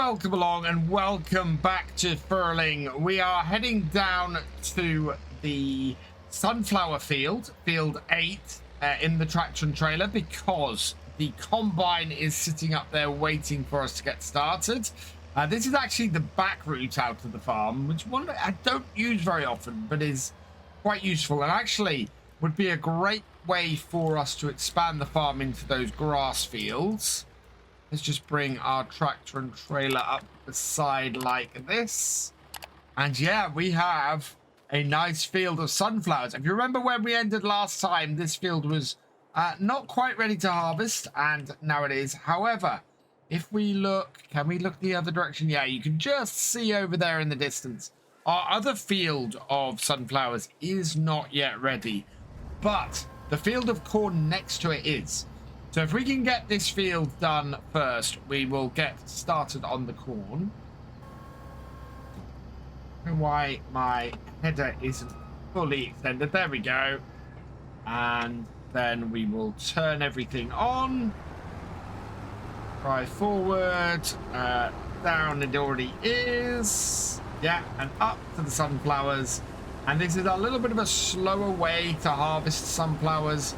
welcome along and welcome back to Frühling. We are heading down to the sunflower field, field 8, in the tractor and trailer because the combine is sitting up there waiting for us to get started. This is actually the back route out of the farm, which one I don't use very often, but is quite useful and actually would be a great way for us to expand the farm into those grass fields. Let's just bring our tractor and trailer up the side like this. And yeah, we have a nice field of sunflowers. If you remember when we ended last time, this field was not quite ready to harvest, and now it is. However, if we look, can we look the other direction? Yeah, you can just see over there in the distance. Our other field of sunflowers is not yet ready, but the field of corn next to it is. So if we can get this field done first, we will get started on the corn. I don't know why my header isn't fully extended. There we go. And then we will turn everything on. Drive forward. Down it already is. Yeah, and up to the sunflowers. And this is a little bit of a slower way to harvest sunflowers,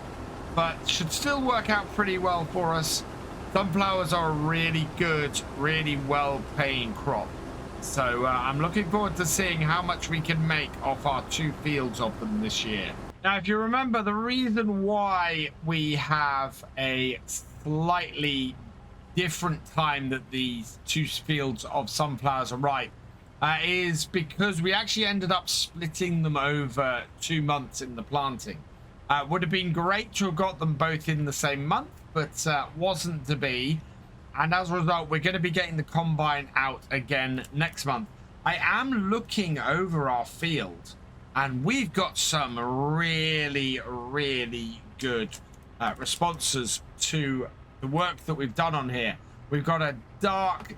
but should still work out pretty well for us. Sunflowers are a really good, really well-paying crop. So I'm looking forward to seeing how much we can make off our 2 fields of them this year. Now, if you remember, the reason why we have a slightly different time that these 2 fields of sunflowers are ripe is because we actually ended up splitting them over 2 months in the planting. Would have been great to have got them both in the same month, but wasn't to be. And as a result, we're going to be getting the combine out again next month. I am looking over our field, and we've got some really, really good responses to the work that we've done on here. We've got a dark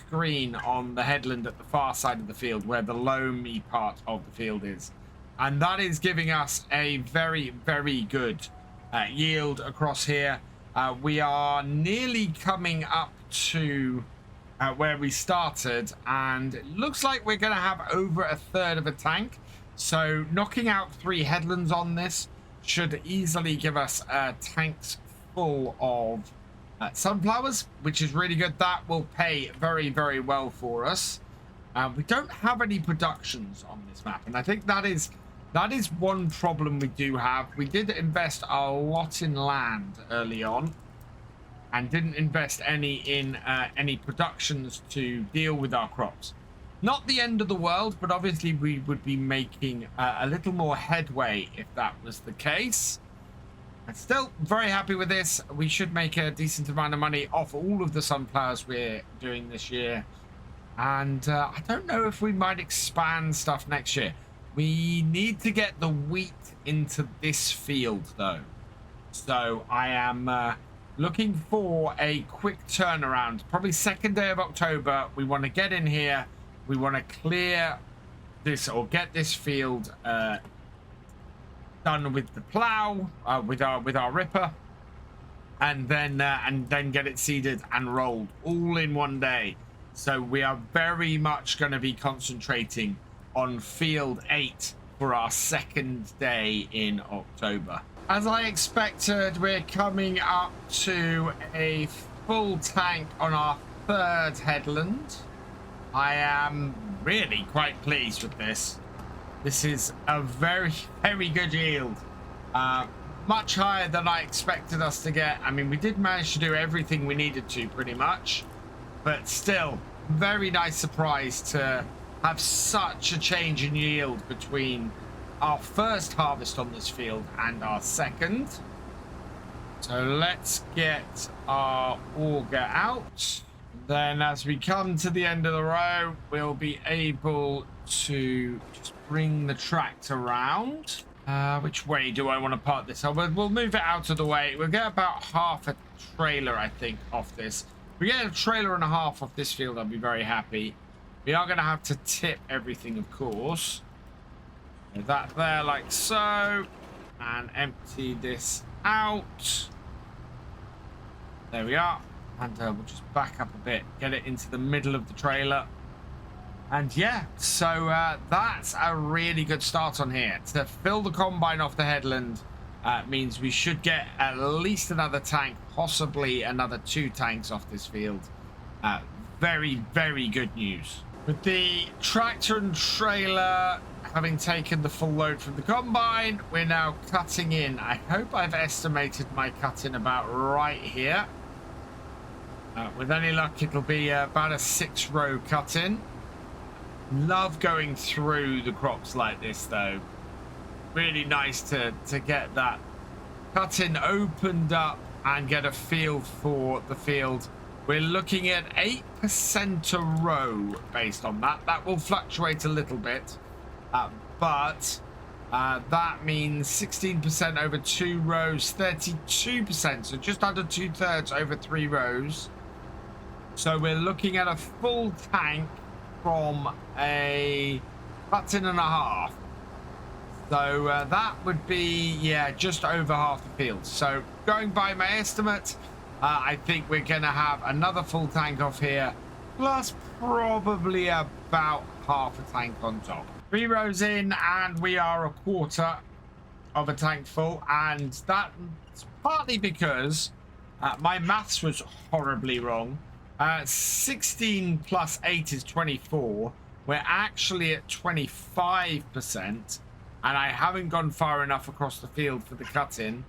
green on the headland at the far side of the field where the loamy part of the field is. And that is giving us a very, very good yield across here. We are nearly coming up to where we started, and it looks like we're going to have over a third of a tank. So knocking out 3 headlands on this should easily give us tanks full of sunflowers, which is really good. That will pay very, very well for us. We don't have any productions on this map, and I think that is one problem we do have. We did invest a lot in land early on and didn't invest any in any productions to deal with our crops. Not the end of the world, but obviously we would be making a little more headway if that was the case. I'm still very happy with this. We should make a decent amount of money off all of the sunflowers we're doing this year. And I don't know if we might expand stuff next year. We need to get the wheat into this field, though. So I am looking for a quick turnaround. Probably 2nd day of October. We want to get in here. We want to clear this or get this field done with the plow, with our ripper, and then get it seeded and rolled all in one day. So we are very much going to be concentrating on field 8 for our 2nd day in October. As I expected, we're coming up to a full tank on our 3rd headland. I am really quite pleased with this. This is a very, very good yield. Much higher than I expected us to get. I mean, we did manage to do everything we needed to pretty much, but still, very nice surprise to have such a change in yield between our first harvest on this field and our 2nd. So let's get our auger out. Then as we come to the end of the row, we'll be able to just bring the tractor around. Which way do I want to park this? Oh, we'll move it out of the way. We'll get about half a trailer, I think, off this. If we get a trailer and a half off this field, I'll be very happy. We are going to have to tip everything, of course. Put that there like so. And empty this out. There we are. And we'll just back up a bit, get it into the middle of the trailer. And yeah, so that's a really good start on here. To fill the combine off the headland means we should get at least another tank, possibly another 2 tanks off this field. Very, very good news. With the tractor and trailer having taken the full load from the combine, we're now cutting in. I hope I've estimated my cut in about right here. With any luck, it'll be about a 6-row cut in. Love going through the crops like this, though. Really nice to get that cut in opened up and get a feel for the field. We're looking at 8% a row based on that. That will fluctuate a little bit, but that means 16% over 2 rows, 32%, so just under 2/3 over 3 rows. So we're looking at a full tank from a cut-in and a half. So that would be, yeah, just over half the field. So going by my estimate, I think we're going to have another full tank off here, plus probably about half a tank on top. 3 rows in, and we are a quarter of a tank full, and that's partly because my maths was horribly wrong. 16 plus 8 is 24. We're actually at 25%, and I haven't gone far enough across the field for the cut-in.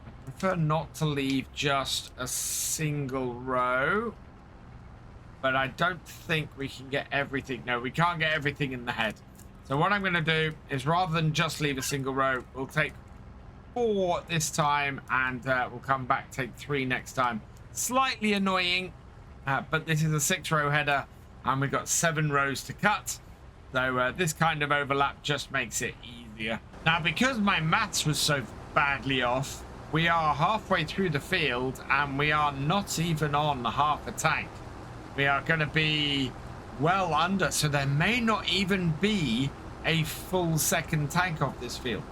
I prefer not to leave just a single row, but I don't think we can get everything. No, we can't get everything in the head. So what I'm going to do is, rather than just leave a single row, we'll take 4 this time, and we'll come back, take 3 next time. Slightly annoying, but this is a 6-row header, and we've got 7 rows to cut. So this kind of overlap just makes it easier. Now, because my maths was so badly off, we are halfway through the field, and we are not even on half a tank. We are going to be well under, so there may not even be a full second tank off this field.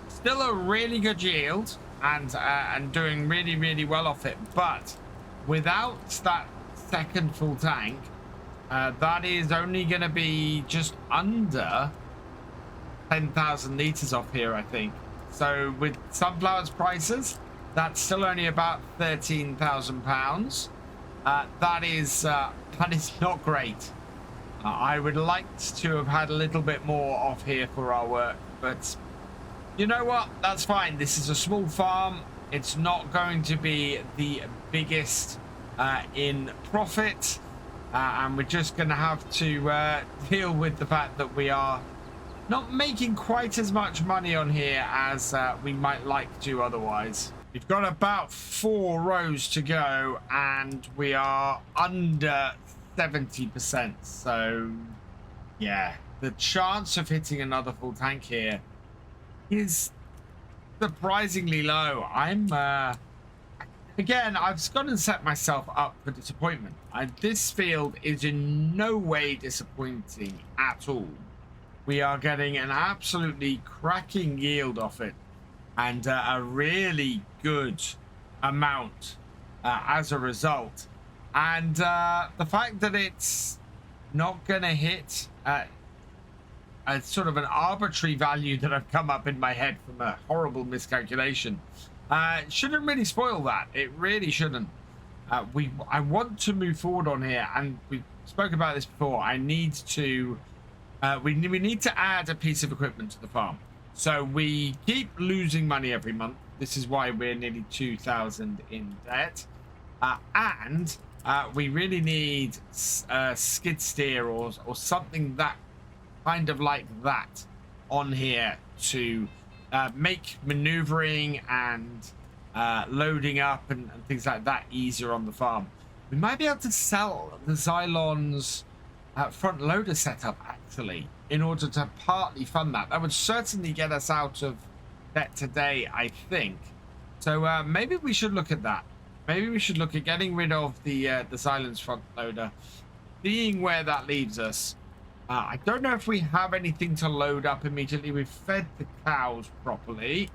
Still a really good yield, and doing really, really well off it, but without that second full tank, that is only going to be just under 10,000 litres off here, I think. So with sunflowers prices, that's still only about £13,000. That is not great. I would like to have had a little bit more off here for our work, but you know what? That's fine. This is a small farm. It's not going to be the biggest in profit, and we're just going to have to deal with the fact that we are not making quite as much money on here as we might like to otherwise. We've got about 4 rows to go, and we are under 70%. So yeah, the chance of hitting another full tank here is surprisingly low. Again, I've gone and set myself up for disappointment. This field is in no way disappointing at all. We are getting an absolutely cracking yield off it, and a really good amount as a result. And the fact that it's not going to hit a sort of an arbitrary value that I've come up in my head from a horrible miscalculation shouldn't really spoil that. It really shouldn't. I want to move forward on here, and we spoke about this before. I need to we need to add a piece of equipment to the farm. So we keep losing money every month. This is why we're nearly 2,000 in debt, and we really need a skid steer or something that kind of like that on here to make maneuvering and loading up and things like that easier on the farm. We might be able to sell the Xylon's front loader setup actually in order to partly fund that. That would certainly get us out of debt today, I think. So maybe we should look at that. Maybe we should look at getting rid of the Xylon's front loader, seeing where that leaves us. I don't know if we have anything to load up immediately. We've fed the cows properly.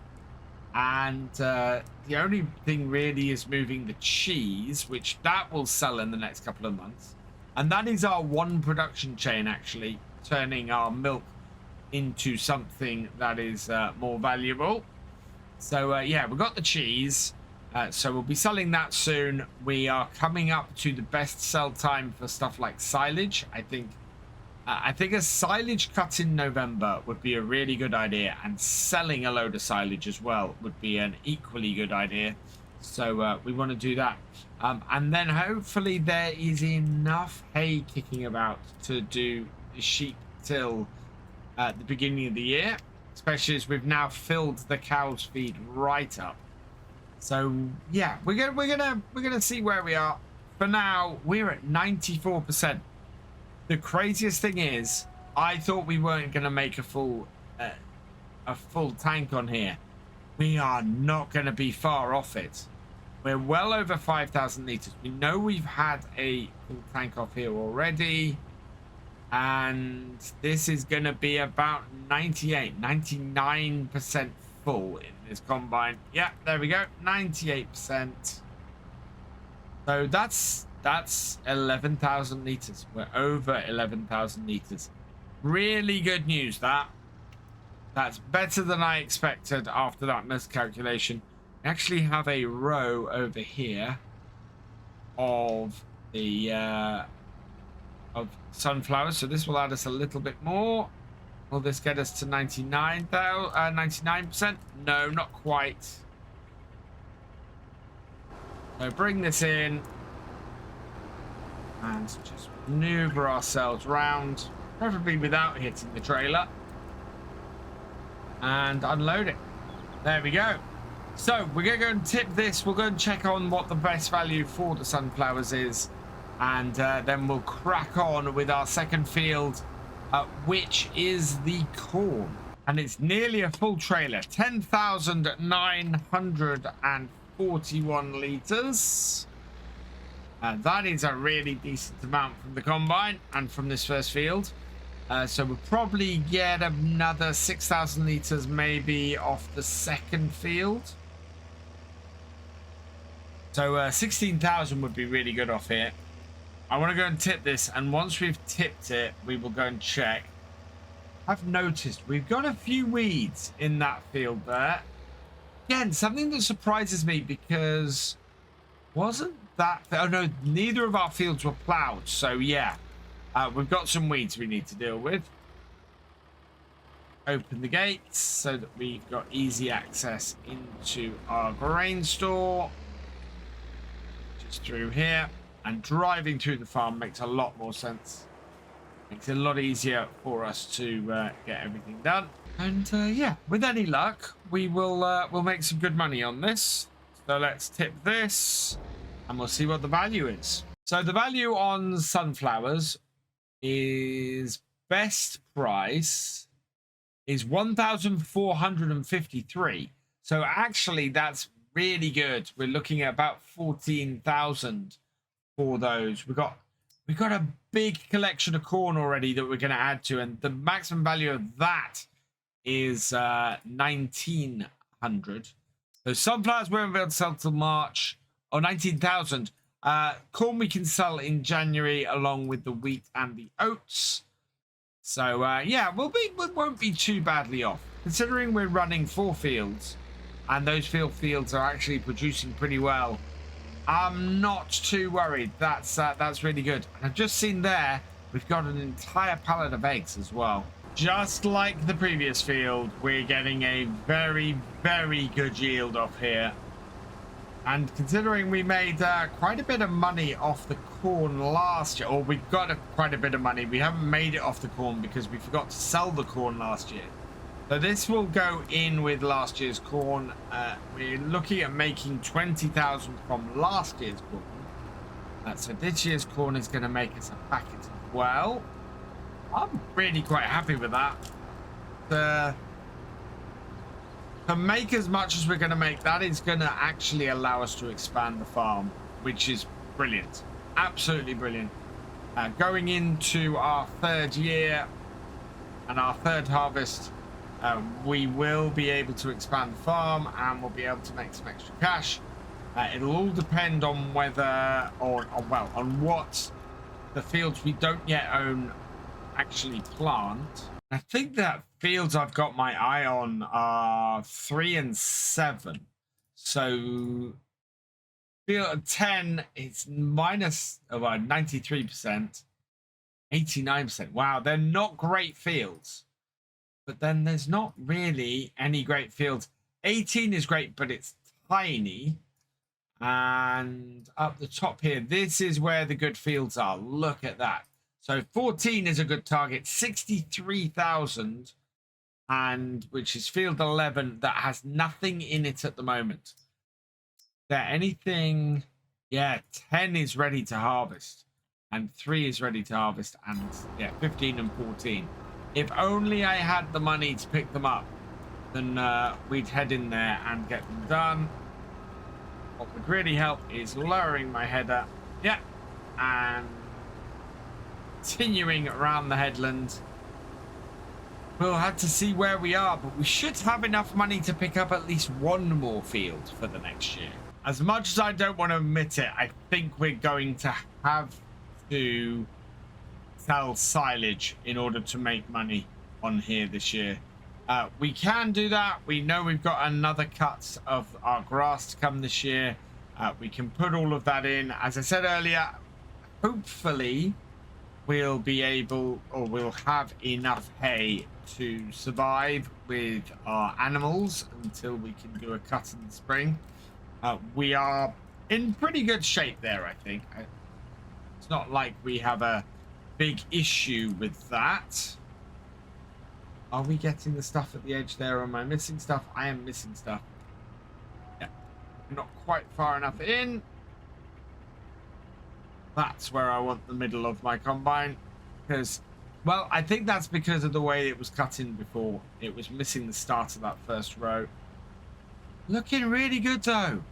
And the only thing really is moving the cheese, which that will sell in the next couple of months. And that is our one production chain, actually, turning our milk into something that is more valuable. So yeah, we've got the cheese, so we'll be selling that soon. We are coming up to the best sell time for stuff like silage. I think a silage cut in November would be a really good idea, and selling a load of silage as well would be an equally good idea. So we want to do that, and then hopefully there is enough hay kicking about to do the sheep till at the beginning of the year, especially as we've now filled the cow's feed right up. So yeah, we're gonna see where we are. For now, we're at 94%. The craziest thing is, I thought we weren't gonna make a full tank on here. We are not gonna be far off it. We're well over 5,000 liters. We know we've had a full tank off here already. And this is going to be about 99% full in this combine. Yeah, there we go, 98%. So that's 11,000 liters. We're over 11,000 liters. Really good news. That's better than I expected after that miscalculation. We actually have a row over here of the of sunflowers, so this will add us a little bit more. Will this get us to 99%? No, not quite. So bring this in and just maneuver ourselves round, preferably without hitting the trailer, and unload it. There we go. So we're going to go and tip this. We'll go and check on what the best value for the sunflowers is, and then we'll crack on with our second field, which is the corn. And it's nearly a full trailer, 10,941 liters. That is a really decent amount from the combine and from this first field. So we'll probably get another 6,000 liters maybe off the second field. So 16,000 would be really good off here. I want to go and tip this, and once we've tipped it, we will go and check. I've noticed we've got a few weeds in that field there. Again, something that surprises me, because wasn't that... Oh no, neither of our fields were plowed. So yeah, we've got some weeds we need to deal with. Open the gates so that we've got easy access into our grain store. Just through here. And driving through the farm makes a lot more sense. Makes it a lot easier for us to get everything done. And yeah, with any luck, we'll make some good money on this. So let's tip this, and we'll see what the value is. So the value on sunflowers is best price is 1,453. So actually, that's really good. We're looking at about 14,000. For those, we've got a big collection of corn already that we're going to add to, and the maximum value of that is 1,900. So sunflowers we won't be able to sell till March, or 19,000. Corn we can sell in January along with the wheat and the oats. So yeah, we won't be too badly off, considering we're running 4 fields, and those fields are actually producing pretty well. I'm not too worried. That's really good. And I've just seen there, we've got an entire pallet of eggs as well. Just like the previous field, we're getting a very, very good yield off here. And considering we made quite a bit of money off the corn last year, or we got quite a bit of money, we haven't made it off the corn because we forgot to sell the corn last year. So this will go in with last year's corn. We're looking at making 20,000 from last year's corn. So this year's corn is going to make us a packet as well. I'm really quite happy with that. To make as much as we're going to make, that is going to actually allow us to expand the farm, which is brilliant. Absolutely brilliant. Going into our 3rd year and our 3rd harvest, we will be able to expand the farm and we'll be able to make some extra cash. It'll all depend on whether, or well, on what the fields we don't yet own actually plant. I think that fields I've got my eye on are 3 and 7. So field 10, it's minus about 93%, 89%. Wow, they're not great fields. But then there's not really any great fields. 18 is great, but it's tiny. And up the top here, this is where the good fields are. Look at that. So 14 is a good target, 63,000, and which is field 11 that has nothing in it at the moment. Is there anything? Yeah, 10 is ready to harvest, and 3 is ready to harvest, and yeah, 15 and 14. If only I had the money to pick them up, then we'd head in there and get them done. What would really help is lowering my header, yeah, and continuing around the headland. We'll have to see where we are, but we should have enough money to pick up at least one more field for the next year. As much as I don't want to admit it, I think we're going to have to sell silage in order to make money on here this year. We can do that. We know we've got another cut of our grass to come this year. We can put all of that in. As I said earlier, hopefully we'll be able, or we'll have enough hay to survive with our animals until we can do a cut in the spring. We are in pretty good shape there, I think. It's not like we have a big issue with that. Are we getting the stuff at the edge there, or am I missing stuff? I am missing stuff. Yeah, not quite far enough in. That's where I want the middle of my combine, because, well, I think that's because of the way it was cut in before. It was missing the start of that first row. Looking really good though.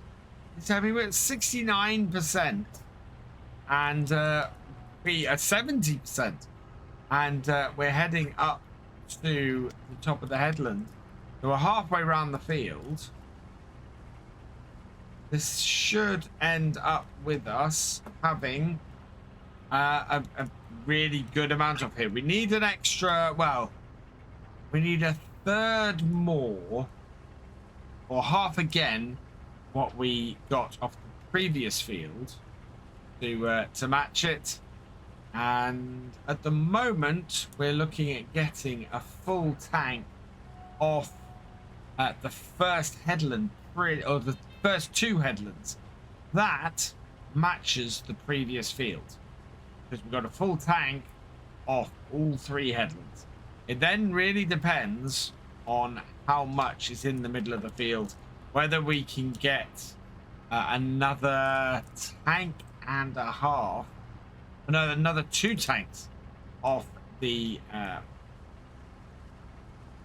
So we were at 69%, and we are 70%, and we're heading up to the top of the headland. So we're halfway around the field. This should end up with us having a really good amount of here. We need an extra, well, we need a third more, or half again what we got off the previous field to match it. And at the moment we're looking at getting a full tank off at the first headland, or the first two headlands. That matches the previous field, because we've got a full tank off all three headlands. It then really depends on how much is in the middle of the field, whether we can get another tank and a half, another 2 tanks off the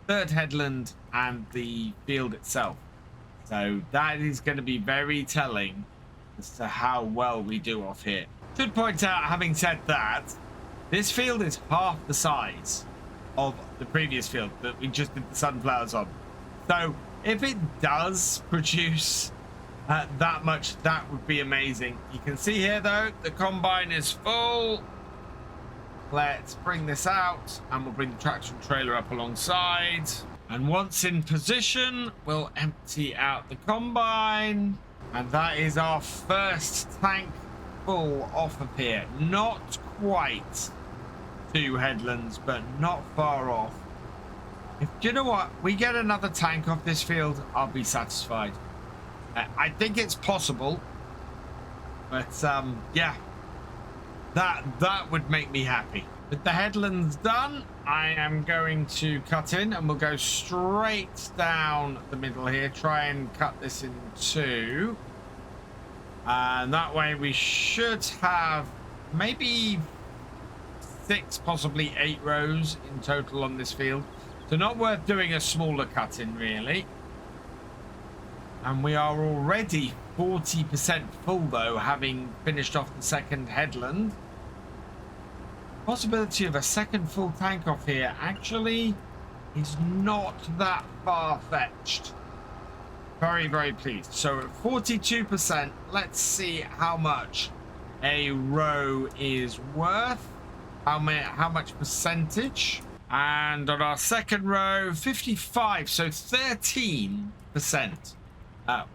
third headland and the field itself. So that is going to be very telling as to how well we do off here. Should point out, having said that, this field is half the size of the previous field that we just did the sunflowers on. So if it does produce that much, that would be amazing. You can see here though, the combine is full. Let's bring this out, and we'll bring the tractor and trailer up alongside. And once in position, we'll empty out the combine. And that is our first tank full off of here. Not quite 2 headlands, but not far off. If, do you know what? We get another tank off this field, I'll be satisfied. I think it's possible. But, yeah. That would make me happy. With the headlands done, I am going to cut in, and we'll go straight down the middle here. Try and cut this in 2. And that way we should have maybe 6, possibly 8 rows in total on this field. So not worth doing a smaller cut in, really. And we are already 40% full though, having finished off the second headland. Possibility of a second full tank off here. Actually, is not that far-fetched. Very, very pleased. So at 42%, let's see how much a row is worth. How much percentage? And on our second row, 55, so 13%.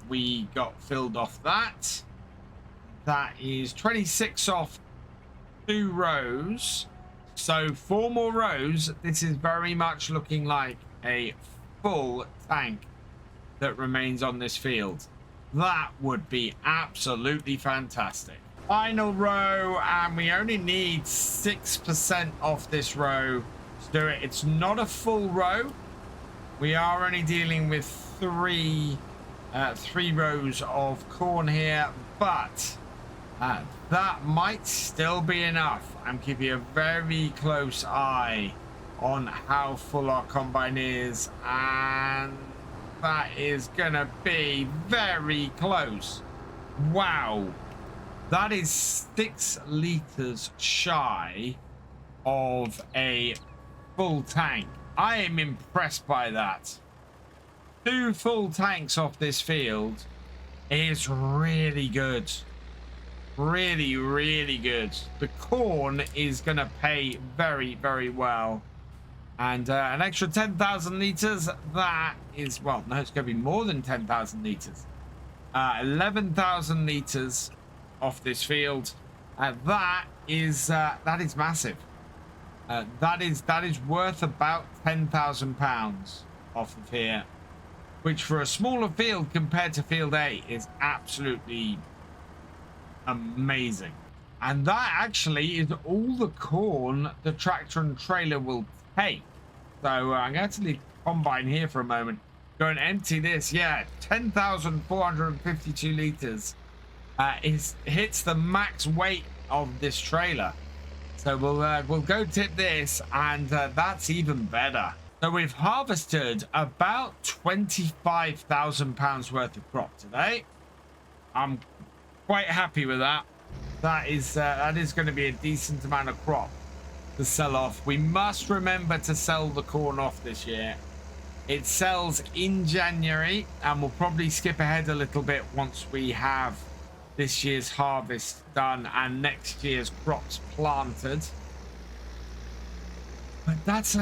We got filled off that. That is 26 off 2 rows. So 4 more rows. This is very much looking like a full tank that remains on this field. That would be absolutely fantastic. Final row, and we only need 6% off this row to do it. It's not a full row. We are only dealing with three rows of corn here, but that might still be enough. I'm keeping a very close eye on how full our combine is, and that is gonna be very close. Wow, that is 6 liters shy of a full tank. I am impressed by that. 2 full tanks off this field is really good. Really, really good. The corn is going to pay very, very well. And an extra 10,000 liters, that is, well, no, it's going to be more than 10,000 liters. 11,000 liters off this field. That is massive. That is worth about £10,000 off of here, which for a smaller field compared to field A is absolutely amazing. And that actually is all the corn the tractor and trailer will take. So I'm going to leave the combine here for a moment, go and empty this. Yeah, 10,452 liters hits the max weight of this trailer. So we'll go tip this, and that's even better. So we've harvested about £25,000 worth of crop today. I'm quite happy with that. That is going to be a decent amount of crop to sell off. We must remember to sell the corn off this year. It sells in January, and we'll probably skip ahead a little bit once we have this year's harvest done and next year's crops planted. But that's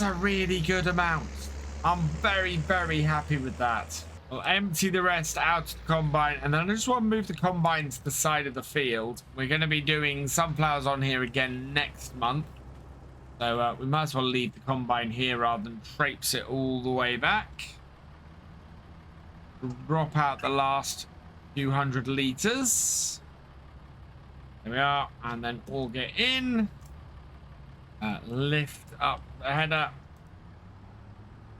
a really good amount. I'm very, very happy with that. We'll empty the rest out to the combine, and then I just want to move the combine to the side of the field. We're going to be doing sunflowers on here again next month. So we might as well leave the combine here rather than traipse it all the way back. Drop out the last few hundred liters. There we are, and then all get in. Lift up the header,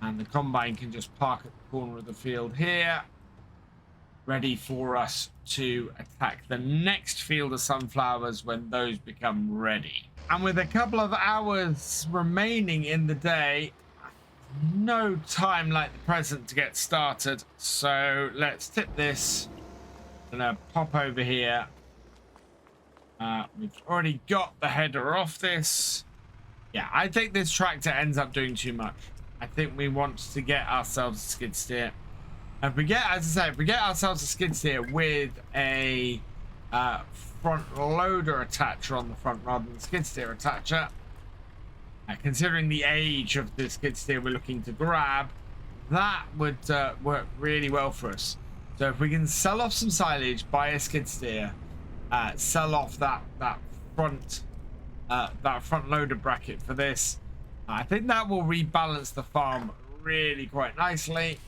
and the combine can just park at the corner of the field here, ready for us to attack the next field of sunflowers when those become ready. And with a couple of hours remaining in the day, no time like the present to get started. So let's tip this. Gonna pop over here. We've already got the header off this. Yeah, I think this tractor ends up doing too much. I think we want to get ourselves a skid steer. If we get, as I say, if we get ourselves a skid steer with a front loader attacher on the front rather than skid steer attacher, considering the age of the skid steer we're looking to grab, that would work really well for us. So if we can sell off some silage, buy a skid steer, sell off that front loader bracket for this, I think that will rebalance the farm really quite nicely.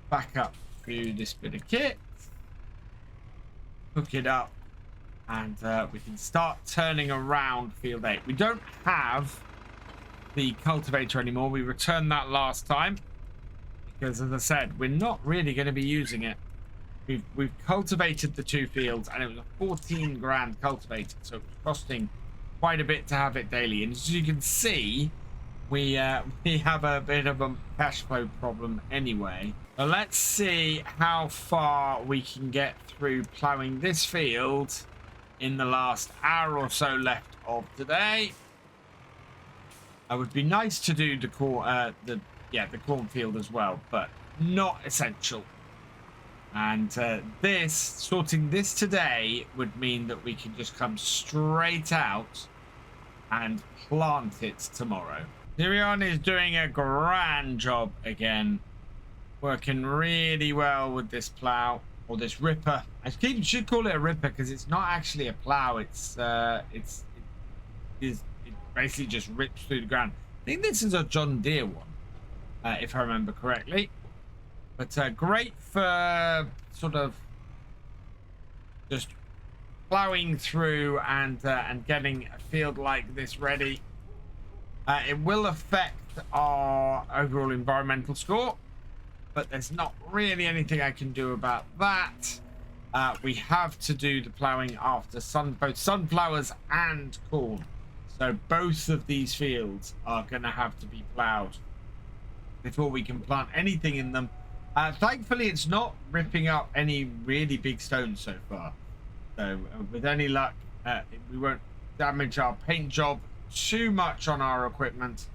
Back up through this bit of kit, hook it up, and we can start turning around field 8. We don't have the cultivator anymore. We returned that last time because, as I said, we're not really going to be using it. We've cultivated the 2 fields, and it was a 14 grand cultivator, so it was costing quite a bit to have it daily. And as you can see, we have a bit of a cash flow problem anyway. So let's see how far we can get through plowing this field in the last hour or so left of today. It would be nice to do the cornfield as well, but not essential. And sorting this today would mean that we can just come straight out and plant it tomorrow. Tyrion is doing a grand job again, working really well with this plow or this ripper. I should call it a ripper because it's not actually a plow. It basically just rips through the ground. I think this is a John Deere one, if I remember correctly. But great for sort of just plowing through and getting a field like this ready. It will affect our overall environmental score, but there's not really anything I can do about that. We have to do the plowing after both sunflowers and corn. So both of these fields are going to have to be plowed before we can plant anything in them. Thankfully, it's not ripping up any really big stones so far. So with any luck, we won't damage our paint job too much on our equipment.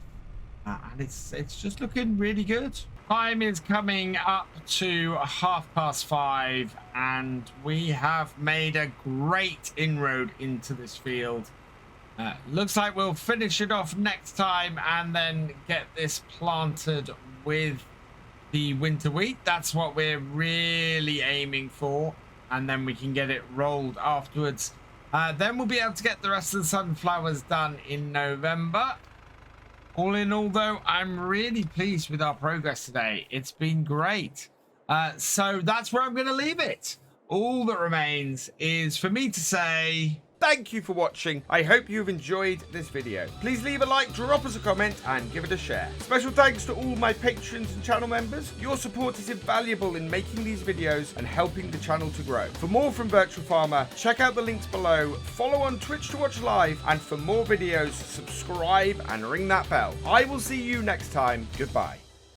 And it's just looking really good. Time is coming up to 5:30, and we have made a great inroad into this field. Looks like we'll finish it off next time and then get this planted with the winter wheat. That's what we're really aiming for, and then we can get it rolled afterwards. Then we'll be able to get the rest of the sunflowers done in November. All in all, though, I'm really pleased with our progress today. It's been great. So that's where I'm going to leave it. All that remains is for me to say thank you for watching. I hope you've enjoyed this video. Please leave a like, drop us a comment, and give it a share. Special thanks to all my patrons and channel members. Your support is invaluable in making these videos and helping the channel to grow. For more from Virtual Farmer, check out the links below, follow on Twitch to watch live, and for more videos, subscribe and ring that bell. I will see you next time. Goodbye.